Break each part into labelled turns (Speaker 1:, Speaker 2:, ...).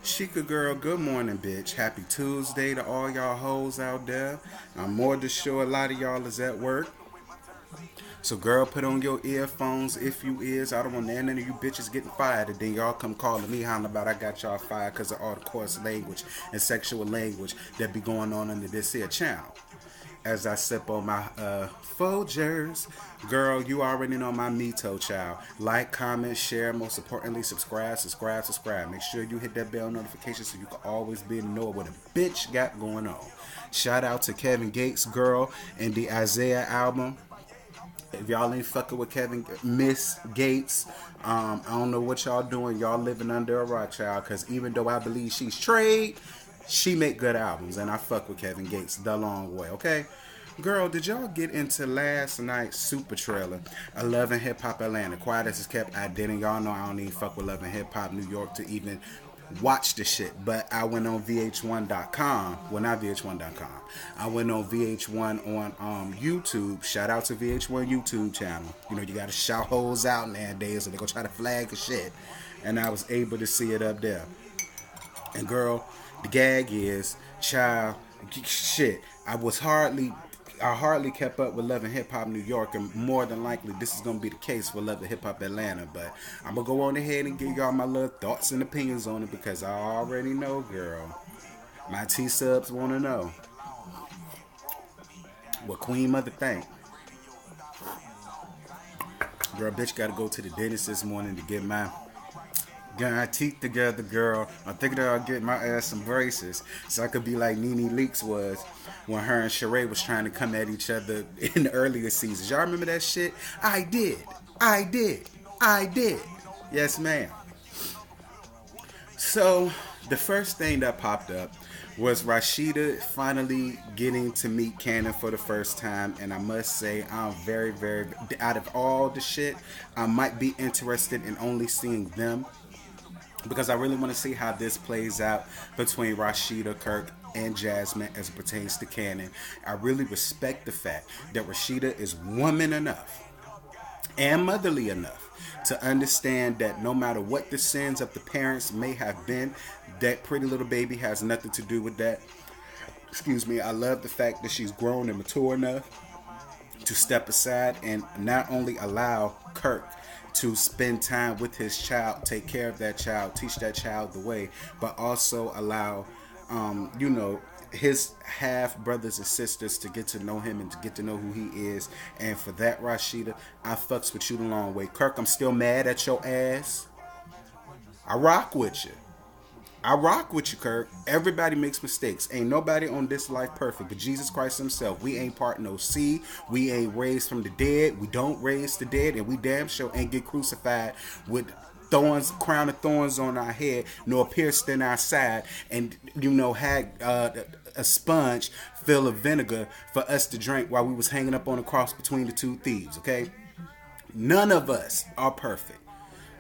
Speaker 1: Chica girl, good morning, bitch. Happy Tuesday to all y'all hoes out there. I'm more than sure a lot of y'all is at work. So, girl, put on your earphones if you is. I don't want none of you bitches getting fired. And then y'all come calling me hollering about I got y'all fired because of all the coarse language and sexual language that be going on under this here channel. As I sip on my Folgers. Girl, you already know my Mito child. Like, comment, share, most importantly, subscribe. Make sure you hit that bell notification so you can always be in the know of what a bitch got going on. Shout out to Kevin Gates, girl, and the Isaiah album. If y'all ain't fucking with Kevin, Miss Gates, I don't know what y'all doing. Y'all living under a rock, child. Because even though I believe she's trade, she make good albums, and I fuck with Kevin Gates the long way. Okay, girl, did y'all get into last night's super trailer? I Love and Hip Hop Atlanta. Quiet as it's kept. I didn't. Y'all know I don't even fuck with Love and Hip Hop New York to even watch the shit, but I went on VH1.com. Well, not VH1.com. I went on VH1 on YouTube. Shout out to VH1 YouTube channel. You know, you gotta shout hoes out nowadays, so they gonna try to flag the shit. And I was able to see it up there. And girl, the gag is, child, shit. I hardly kept up with Love and Hip Hop New York, and more than likely this is gonna be the case for Love and Hip Hop Atlanta. But I'm gonna go on ahead and give y'all my little thoughts and opinions on it because I already know, girl. My T subs wanna know what Queen Mother think. Girl, bitch, gotta go to the dentist this morning to get my teeth together, girl. I'm thinking I'll get my ass some braces so I could be like Nene Leakes was when her and Sheree was trying to come at each other in the earlier seasons. Y'all remember that shit? I did. I did. I did. Yes, ma'am. So, the first thing that popped up was Rashida finally getting to meet Cannon for the first time, and I must say, I'm very, out of all the shit, I might be interested in only seeing them because I really want to see how this plays out between Rashida, Kirk, and Jasmine as it pertains to Cannon. I really respect the fact that Rashida is woman enough and motherly enough to understand that no matter what the sins of the parents may have been, that pretty little baby has nothing to do with that. Excuse me. I love the fact that she's grown and mature enough to step aside and not only allow Kirk to spend time with his child, take care of that child, teach that child the way, but also allow, his half brothers and sisters to get to know him and to get to know who he is. And for that, Rashida, I fucks with you the long way. Kirk, I'm still mad at your ass. I rock with you. I rock with you, Kirk. Everybody makes mistakes. Ain't nobody on this life perfect, but Jesus Christ himself. We ain't part no sea. We ain't raised from the dead. We don't raise the dead, and we damn sure ain't get crucified with thorns, crown of thorns on our head, nor pierced in our side, and had a sponge full of vinegar for us to drink while we was hanging up on a cross between the two thieves. Okay, none of us are perfect.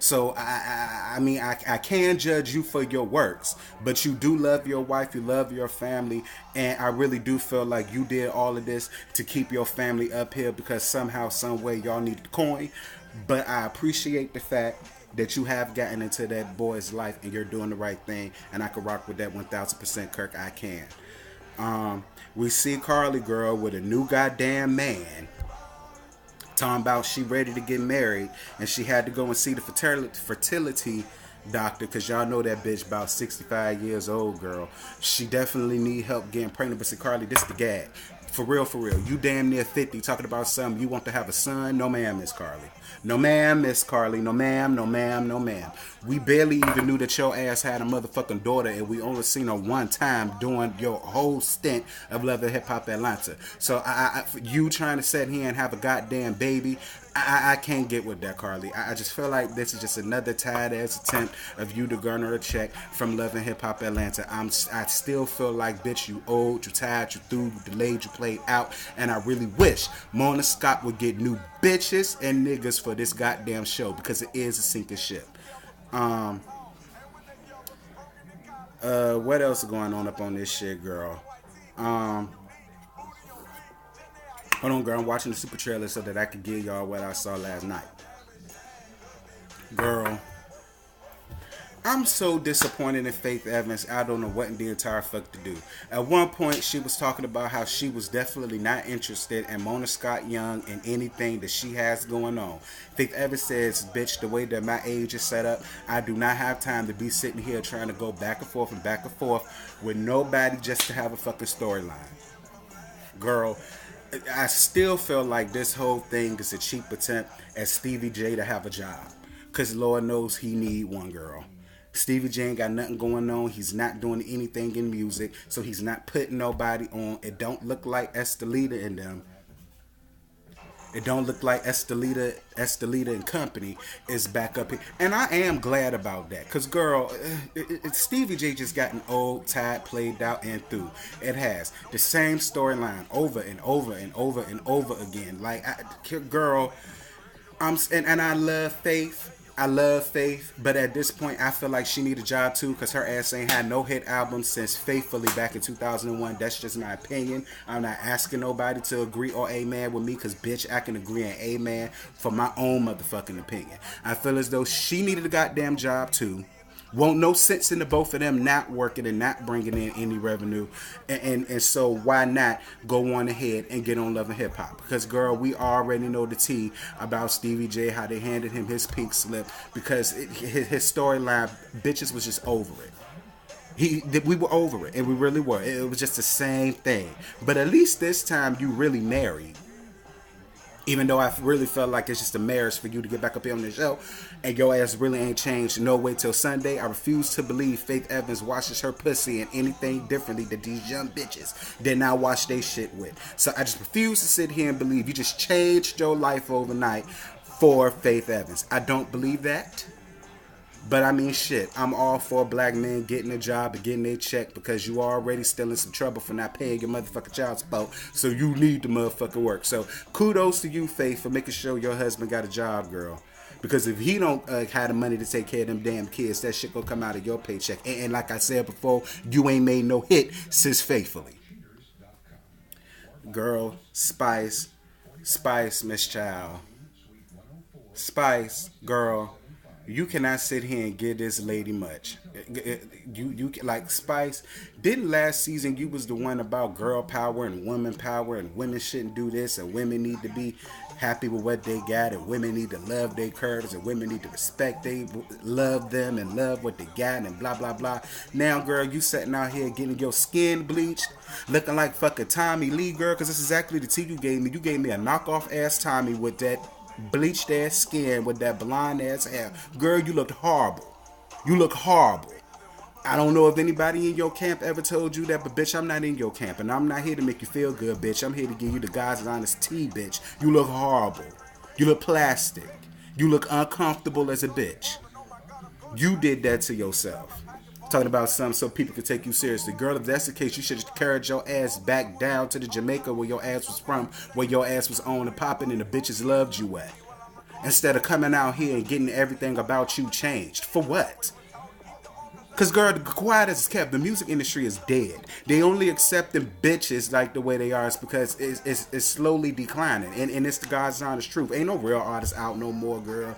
Speaker 1: So I can judge you for your works, but you do love your wife, you love your family, and I really do feel like you did all of this to keep your family up here because somehow, some way, y'all need the coin. But I appreciate the fact that you have gotten into that boy's life and you're doing the right thing, and I can rock with that 1000%, Kirk. I can. We see Carly girl with a new goddamn man talking about she ready to get married and she had to go and see the fertility doctor because y'all know that bitch about 65 years old, girl. She definitely need help getting pregnant. But see, Carly, this the gag. For real, you damn near 50 talking about something you want to have a son. No ma'am, Miss Carly. No ma'am, Miss Carly. No ma'am, no ma'am, no ma'am. We barely even knew that your ass had a motherfucking daughter, and we only seen her one time during your whole stint of Love and Hip Hop Atlanta. So you trying to sit here and have a goddamn baby, I can't get with that, Carly. I just feel like this is just another tired ass attempt of you to garner a check from Love and Hip Hop Atlanta. I still feel like, bitch, you old, you tired, you through, you delayed, you played out, and I really wish Mona Scott would get new bitches and niggas for this goddamn show because it is a sinking ship. What else is going on up on this shit, girl? Hold on, girl. I'm watching the super trailer so that I can give y'all what I saw last night. Girl, I'm so disappointed in Faith Evans. I don't know what in the entire fuck to do. At one point, she was talking about how she was definitely not interested in Mona Scott Young and anything that she has going on. Faith Evans says, bitch, the way that my age is set up, I do not have time to be sitting here trying to go back and forth with nobody just to have a fucking storyline. Girl, I still feel like this whole thing is a cheap attempt at Stevie J to have a job. Because Lord knows he need one, girl. Stevie J ain't got nothing going on. He's not doing anything in music. So he's not putting nobody on. It don't look like Estelita and them. It don't look like Estelita and company is back up here. And I am glad about that. Because, girl, Stevie J just gotten old, tired, played out, and through. It has. The same storyline over and over and over and over again. Like, girl, and I love Faith. I love Faith, but at this point, I feel like she need a job too, because her ass ain't had no hit album since Faithfully back in 2001. That's just my opinion. I'm not asking nobody to agree or amen with me, because bitch, I can agree and amen for my own motherfucking opinion. I feel as though she needed a goddamn job too. Won't no sense in the both of them not working and not bringing in any revenue, and so why not go on ahead and get on Love and Hip Hop? Because girl, we already know the tea about Stevie J, how they handed him his pink slip, because his storyline, bitches was just over it. We were over it, and we really were. It was just the same thing. But at least this time you really married. Even though I really felt like it's just a marriage for you to get back up here on the show, and your ass really ain't changed no way till Sunday. I refuse to believe Faith Evans washes her pussy and anything differently that these young bitches did not wash their shit with. So I just refuse to sit here and believe you just changed your life overnight for Faith Evans. I don't believe that. But I mean, shit, I'm all for black men getting a job and getting a check, because you already still in some trouble for not paying your motherfucking child support. So you need the motherfucking work. So kudos to you, Faith, for making sure your husband got a job, girl. Because if he don't have the money to take care of them damn kids, that shit gonna come out of your paycheck. And like I said before, you ain't made no hit since Faithfully. Girl, Spice, Miss Child. Spice, girl. You cannot sit here and give this lady much. You like Spice. Didn't last season you was the one about girl power and woman power, and women shouldn't do this, and women need to be happy with what they got, and women need to love their curves, and women need to respect they love them and love what they got, and blah blah blah. Now, girl, you sitting out here getting your skin bleached, looking like fucking Tommy Lee, girl, because that's exactly the tea you gave me. You gave me a knockoff ass Tommy with that bleached ass skin with that blonde ass hair. Girl, you looked horrible. You look horrible. I don't know if anybody in your camp ever told you that, but bitch, I'm not in your camp, and I'm not here to make you feel good, bitch. I'm here to give you the God's honest tea, bitch. You look horrible. You look plastic. You look uncomfortable as a bitch. You did that to yourself. Talking about something so people can take you seriously. Girl, if that's the case, you should have carried your ass back down to the Jamaica where your ass was from, where your ass was on and popping and the bitches loved you at. Instead of coming out here and getting everything about you changed. For what? Because, girl, quiet as it's kept, the music industry is dead. They only accepting bitches like the way they are is because it's slowly declining. And it's the God's honest truth. Ain't no real artists out no more, girl.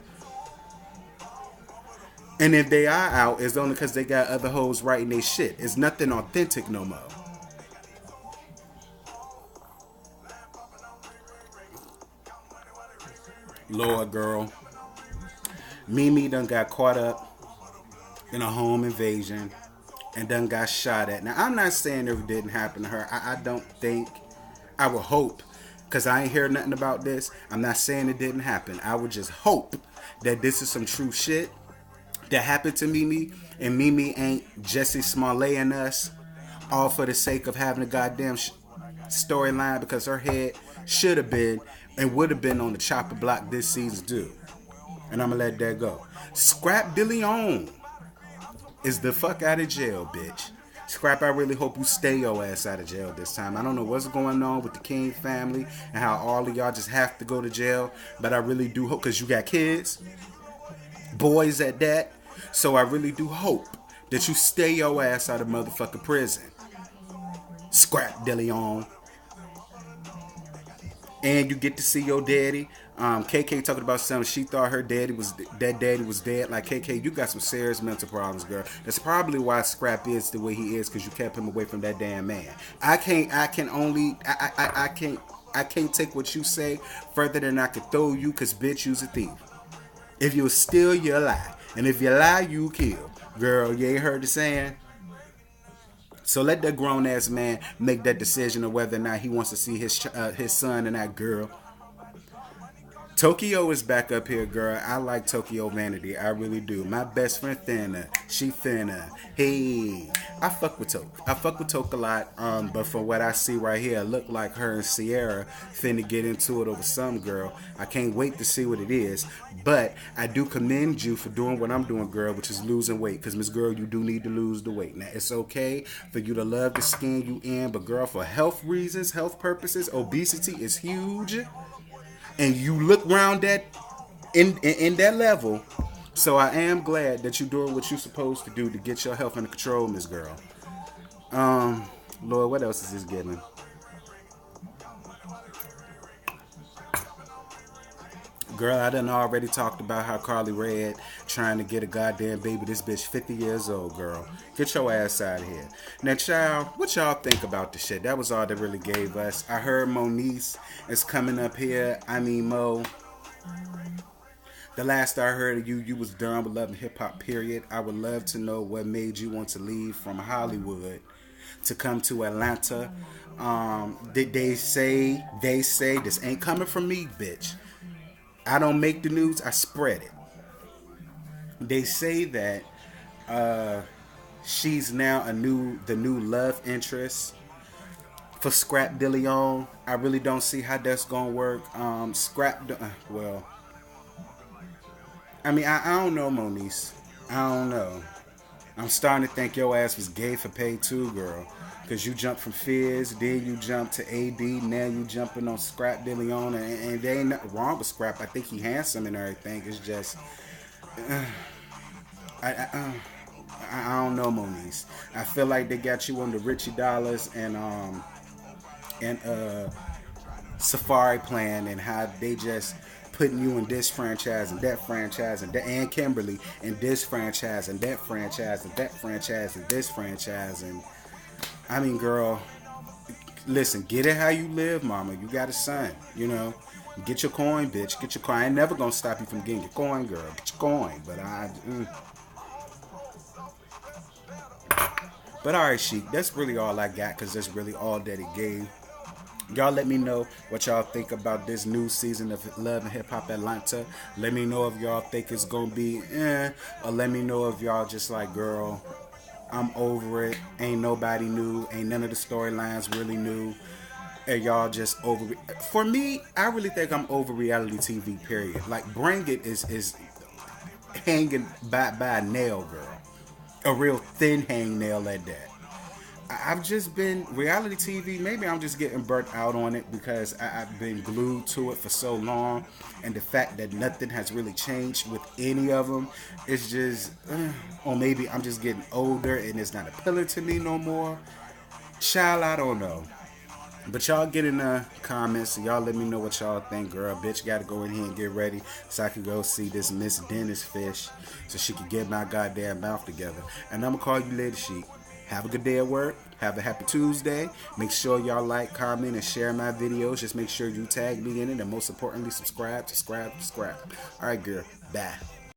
Speaker 1: And if they are out, it's only because they got other hoes writing their shit. It's nothing authentic no more. Lord, girl. Mimi done got caught up in a home invasion and done got shot at. Now, I'm not saying it didn't happen to her. I don't think. I would hope, because I ain't hear nothing about this. I'm not saying it didn't happen. I would just hope that this is some true shit that happened to Mimi, and Mimi ain't Jesse Smollett and us, all for the sake of having a goddamn storyline, because her head should have been and would have been on the chopper block this season too. And I'm gonna let that go. Scrap DeLeon is the fuck out of jail, bitch. Scrap, I really hope you stay your ass out of jail this time. I don't know what's going on with the King family and how all of y'all just have to go to jail, but I really do hope, because you got kids, boys at that. So I really do hope that you stay your ass out of motherfucking prison. Scrap DeLeon. and you get to see your daddy. KK talking about something. She thought her daddy was dead. Like, KK, you got some serious mental problems, girl. That's probably why Scrap is the way he is, because you kept him away from that damn man. I can't take what you say further than I could throw you, because bitch, you's a thief. If you steal, you lie, and if you lie, you kill. Girl, you ain't heard the saying. So let that grown ass man make that decision of whether or not he wants to see his son and that girl. Tokyo is back up here, girl. I like Tokyo Vanity. I really do. My best friend Thinna. She finna. Hey. I fuck with Toke. I fuck with Toke a lot. But from what I see right here, it look like her and Sierra finna get into it over some girl. I can't wait to see what it is. But I do commend you for doing what I'm doing, girl, which is losing weight. Because, Miss Girl, you do need to lose the weight. Now, it's okay for you to love the skin you in. But, girl, for health reasons, health purposes, obesity is huge. And you look around that in that level. So I am glad that you're doing what you're supposed to do to get your health under control, Miss Girl. Lord, what else is this getting? Girl, I done already talked about how Carly Red trying to get a goddamn baby. This bitch 50 years old, girl. Get your ass out of here. Now, child, what y'all think about the shit? That was all they really gave us. I heard Moniece is coming up here. I mean, Mo, the last I heard of you, you was done with love and hip hop, period. I would love to know what made you want to leave from Hollywood to come to Atlanta. They say this ain't coming from me, bitch. I don't make the news, I spread it. They say that she's now the new love interest for Scrap DeLeon. I really don't see how that's gonna work. Well, I mean, I don't know, Moniece. I don't know. I'm starting to think your ass was gay for pay too, girl. Because you jumped from Fizz, then you jumped to AD, now you jumping on Scrap DeLeon, and there ain't nothing wrong with Scrap. I think he handsome and everything. It's just, I, I, I don't know, Moniece. I feel like they got you on the Richie Dollars and Safari plan, and how they just putting you in this franchise and that franchise and Kimberly in this franchise and that franchise and that franchise and this franchise. And I mean, girl, listen, get it how you live, mama. You got a son, you know. Get your coin, bitch. Get your coin. I ain't never gonna stop you from getting your coin, girl. Get your coin. But all right, Sheik. That's really all I got, because that's really all that it gave. Y'all let me know what y'all think about this new season of Love and Hip Hop Atlanta. Let me know if y'all think it's gonna be or let me know if y'all just like, girl, I'm over it. Ain't nobody new. Ain't none of the storylines really new. And y'all just over it. For me, I really think I'm over reality TV, period. Like, Bring It is hanging by a nail, girl. A real thin hang nail at that. I've just been reality TV. Maybe I'm just getting burnt out on it because I've been glued to it for so long, and the fact that nothing has really changed with any of them is just, or maybe I'm just getting older and it's not appealing to me no more. Child, I don't know. But y'all get in the comments and y'all let me know what y'all think, girl. Bitch gotta go in here and get ready so I can go see this Miss Dennis fish so she can get my goddamn mouth together. And I'm gonna call you later, Sheik. Have a good day at work. Have a happy Tuesday. Make sure y'all like, comment, and share my videos. Just make sure you tag me in it. And most importantly, subscribe. All right, girl. Bye.